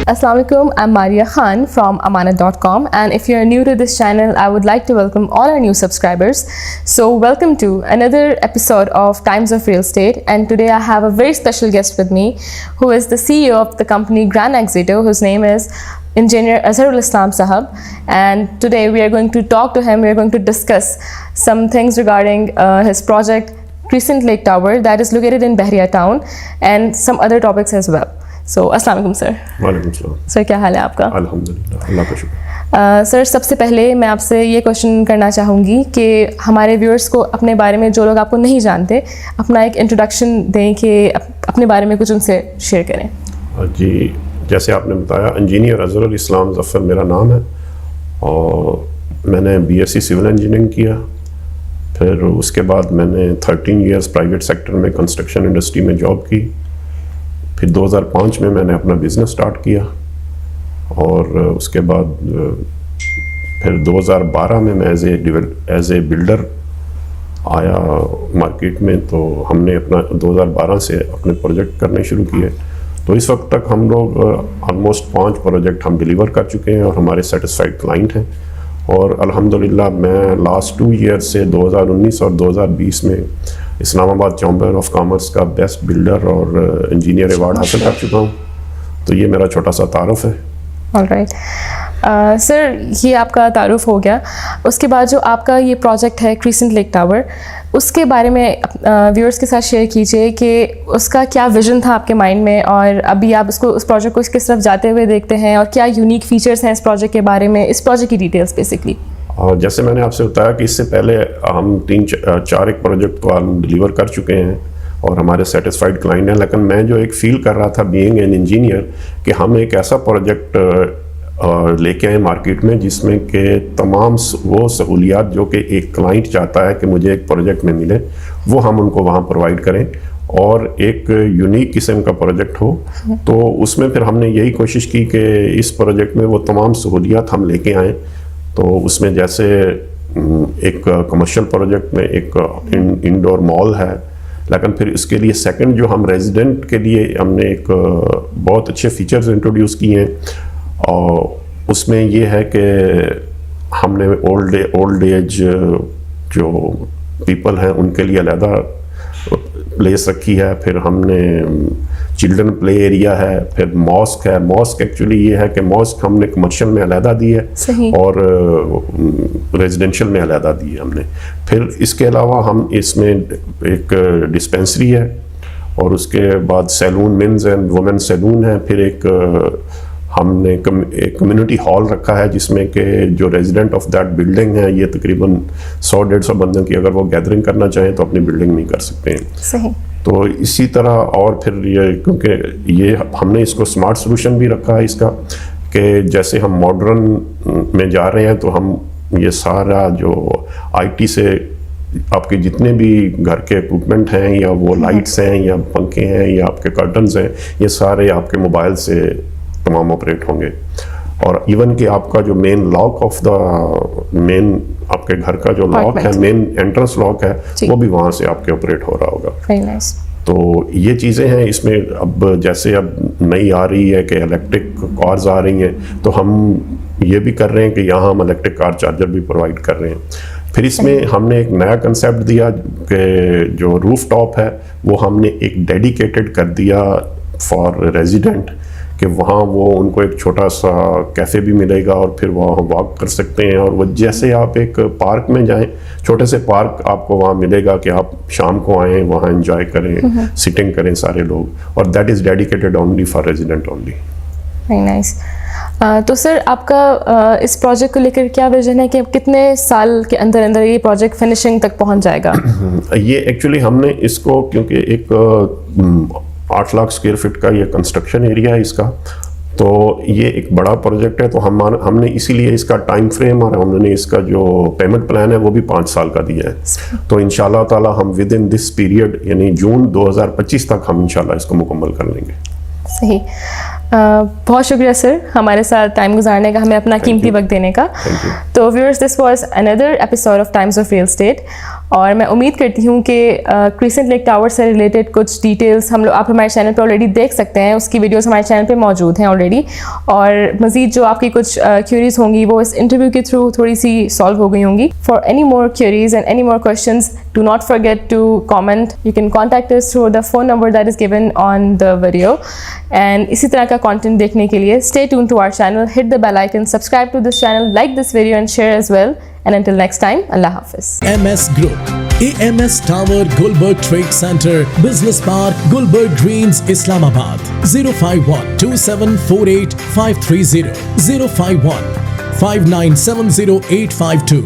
Assalamu alaikum, I'm Maria Khan from Amanat.com, and if you're new to this channel, I would like to welcome all our new subscribers. So welcome to another episode of Times of Real Estate, and today I have a very special guest with me who is the CEO of the company Grand Exito, whose name is Engineer Azharul Islam Sahab, and today we are going to talk to him. We are going to discuss some things regarding his project Crescent Lake Tower that is located in Bahria town, and some other topics as well. So अस्सलाम वालेकुम sir. वालेकुम सलाम। Sir क्या हाल है आपका? अल्हम्दुलिल्लाह, अल्लाह का शुक्र। सर सबसे पहले मैं आपसे ये क्वेश्चन करना चाहूँगी कि हमारे व्यूअर्स को अपने बारे में, जो लोग आपको नहीं जानते, अपना एक इंट्रोडक्शन दें कि अपने बारे में कुछ उनसे शेयर करें। जी, जैसे आपने बताया, इंजीनियर अज़हरुल इस्लाम ज़फ़र मेरा नाम है और मैंने BSc सिविल इंजीनियरिंग किया। फिर उसके बाद मैंने 13 इयर्स प्राइवेट सेक्टर में कंस्ट्रक्शन इंडस्ट्री में जॉब की। फिर 2005 में मैंने अपना बिज़नेस स्टार्ट किया और उसके बाद फिर 2012 में मैं एज ए बिल्डर आया मार्केट में। तो हमने अपना 2012 से अपने प्रोजेक्ट करने शुरू किए। तो इस वक्त तक हम लोग ऑलमोस्ट 5 प्रोजेक्ट हम डिलीवर कर चुके हैं और हमारे सेटिस्फाइड क्लाइंट हैं। और अल्हम्दुलिल्लाह मैं लास्ट 2 ईयर्स से 2019 और 2020 में इस्लामाबाद चैम्बर ऑफ कॉमर्स का बेस्ट बिल्डर और इंजीनियर अवार्ड हासिल कर चुका हूँ। तो ये मेरा छोटा सा तारुफ है। ऑलराइट सर, ये आपका तारुफ हो गया। उसके बाद जो आपका ये प्रोजेक्ट है क्रेसेंट लेक टावर, उसके बारे में व्यूअर्स के साथ शेयर कीजिए कि उसका क्या विजन था आपके माइंड में, और अभी आप उस प्रोजेक्ट को किस तरफ जाते हुए देखते हैं, और क्या यूनिक फीचर्स हैं इस प्रोजेक्ट के बारे में, इस प्रोजेक्ट की डिटेल्स बेसिकली। जैसे मैंने आपसे बताया कि इससे पहले हम 3-4 एक प्रोजेक्ट को हम डिलीवर कर चुके हैं और हमारे सेटिस्फाइड क्लाइंट हैं। लेकिन मैं जो एक फ़ील कर रहा था बीइंग एन इंजीनियर कि हम एक ऐसा प्रोजेक्ट लेके आए मार्केट में जिसमें के तमाम वो सहूलियात जो कि एक क्लाइंट चाहता है कि मुझे एक प्रोजेक्ट में मिले, वो हम उनको वहाँ प्रोवाइड करें और एक यूनिक किस्म का प्रोजेक्ट हो। तो उसमें फिर हमने यही कोशिश की कि इस प्रोजेक्ट में वो तमाम सहूलियात हम लेके आएँ। तो उसमें जैसे एक कमर्शियल प्रोजेक्ट में एक इंडोर मॉल है, लेकिन फिर इसके लिए सेकंड जो हम रेजिडेंट के लिए हमने एक बहुत अच्छे फीचर्स इंट्रोड्यूस किए हैं। और उसमें ये है कि हमने ओल्ड एज जो पीपल हैं उनके लिए अलहदा प्लेस रखी है। फिर हमने चिल्ड्रन प्ले एरिया है, फिर मॉस्क है। मॉस्क एक्चुअली ये है कि मॉस्क हमने कमर्शियल में अलहदा दी है और रेजिडेंशियल में अलहदा दी है हमने। फिर इसके अलावा हम इसमें एक डिस्पेंसरी है और उसके बाद salon, men's and women salon है। फिर एक हमने एक कम्युनिटी हॉल रखा है जिसमें कि जो रेजिडेंट ऑफ दैट बिल्डिंग है, ये तकरीबन 100-150 बंदों की अगर वो गैदरिंग करना चाहें तो अपनी बिल्डिंग में कर सकते हैं। सही। तो इसी तरह और फिर ये, क्योंकि ये हमने इसको स्मार्ट सोल्यूशन भी रखा है इसका, कि जैसे हम मॉडर्न में जा रहे हैं तो हम ये सारा जो IT से आपके जितने भी घर के इक्विपमेंट हैं या वो लाइट्स हैं या पंखे हैं या आपके कर्टन्स हैं, ये सारे आपके मोबाइल से तमाम ऑपरेट होंगे। और इवन कि आपका जो main lock of the main आपके घर का जो लॉक है, मेन एंट्रेंस लॉक है, वो भी वहाँ से आपके ऑपरेट हो रहा होगा। Very nice. तो ये चीज़ें हैं इसमें। अब जैसे अब नई आ रही है कि इलेक्ट्रिक कार्स आ रही हैं, तो हम ये भी कर रहे हैं कि यहाँ हम इलेक्ट्रिक कार चार्जर भी प्रोवाइड कर रहे हैं। फिर इसमें हमने एक नया कंसेप्ट दिया कि जो रूफ टॉप है वो हमने एक डेडिकेटेड कर दिया फॉर रेजिडेंट, कि वहाँ वो उनको एक छोटा सा कैफ़े भी मिलेगा और फिर वहाँ वॉक कर सकते हैं। और वो जैसे आप एक पार्क में जाएं, छोटे से पार्क आपको वहाँ मिलेगा कि आप शाम को आएँ, वहाँ एंजॉय करें, सिटिंग करें सारे लोग, और that is dedicated only for resident only. Very nice. तो सर आपका इस प्रोजेक्ट को लेकर क्या विजन है कि कितने साल के अंदर अंदर ये प्रोजेक्ट फिनिशिंग तक पहुँच जाएगा? ये एक्चुअली हमने इसको, क्योंकि एक 8 लाख स्क्वायर फीट का ये कंस्ट्रक्शन एरिया है इसका, तो ये एक बड़ा प्रोजेक्ट है। तो हमने इसीलिए इसका टाइम फ्रेम और हमने इसका जो पेमेंट प्लान है वो भी 5 साल का दिया है। तो इंशाल्लाह ताला हम विद इन दिस पीरियड यानी जून 2025 तक हम इंशाल्लाह इसको मुकम्मल कर लेंगे। सही। बहुत शुक्रिया सर हमारे साथ टाइम गुजारने का, हमें अपना कीमती वक्त देने का। तो viewers, this was another episode of times of real estate. और मैं उम्मीद करती हूँ कि क्रिसेंट लेक टावर से रिलेटेड कुछ डिटेल्स आप हमारे चैनल पे ऑलरेडी देख सकते हैं, उसकी वीडियोस हमारे चैनल पे मौजूद हैं ऑलरेडी। और मज़ीद जो आपकी कुछ क्यूरीज होंगी वो इस इंटरव्यू के थ्रू थोड़ी सी सॉल्व हो गई होंगी। For any more queries and any more questions, do not forget to comment. You can contact us through the phone number that is given on the video. And इसी तरह का content देखने के लिए stay tuned to our channel, hit the bell icon, subscribe to this channel, like this video and share as well. And until next time, Allah Hafiz. MS Group, AMS Tower, Gulberg Trade Center, Business Park, Gulberg Greens, Islamabad. 051-2748-530, 051-5970-852.